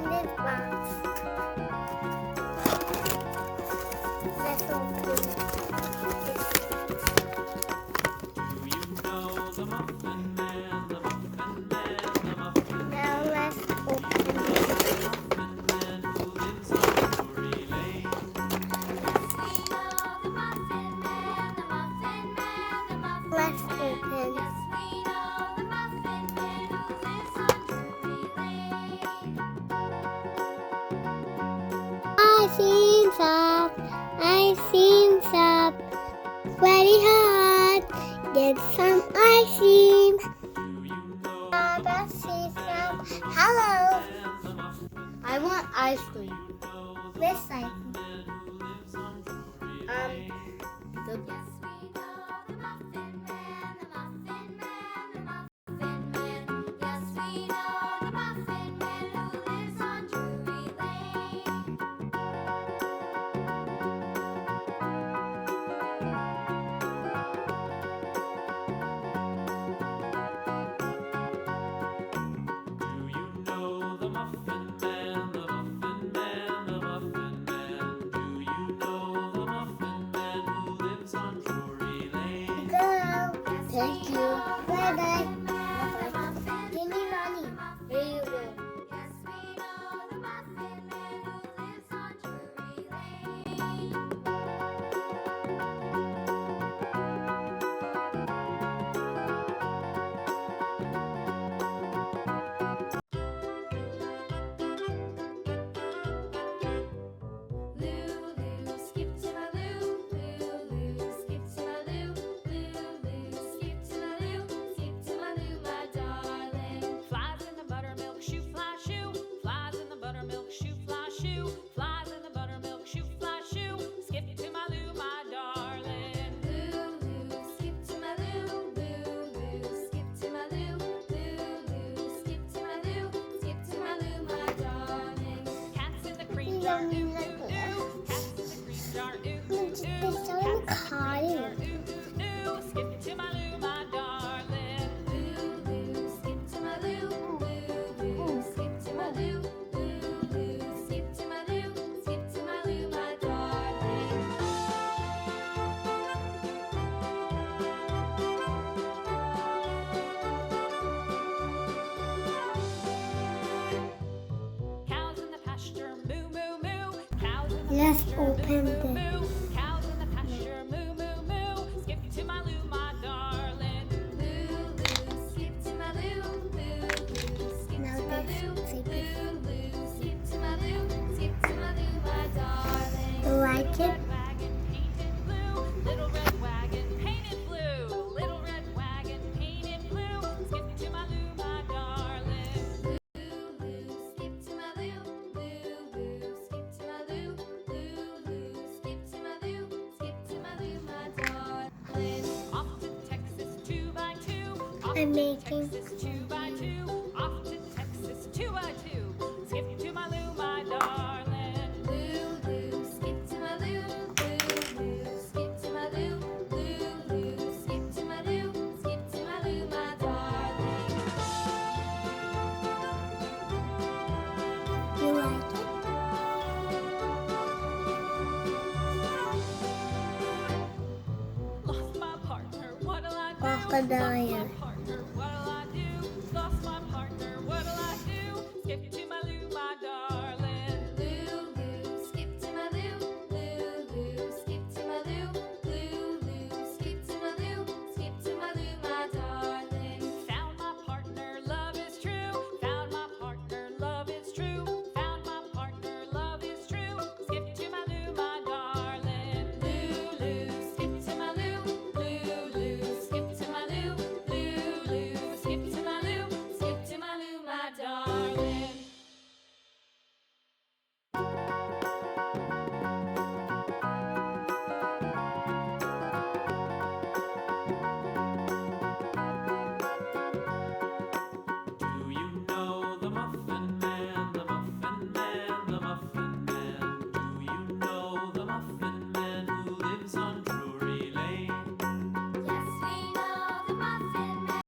open this box. Let's open this. Now let's open this. Let's open. I seen some. Very hot. Get some ice cream. Baba see some. Hello. I want ice cream. This ice cream. The Thank you. Bye bye. Give me money. Here you go. Let's open this. Cows in the pasture, moo, moo, moo. Skip to my loo, my darling. Loo, loo, skip to my loo. Loo, loo, skip to my loo. Loo, loo, skip to my loo. Skip to my loo, my darling. You like it? Little red wagon painted blue. Little red wagon painted blue. Skip to my loo, my darling. Loo, loo, skip to my loo. Loo, loo, skip to my loo. I'm making Texas 2x2, off to Texas 2x2. Skip to my loo, my darling. Loo, loo, skip to my loo. Loo, loo, skip to my loo. Loo, loo, skip to my loo. Skip to my loo, my darling. You like it? Lost my partner, what'll I do? Crocodile. What'll I do? Lost my partner, what'll I do? Skip to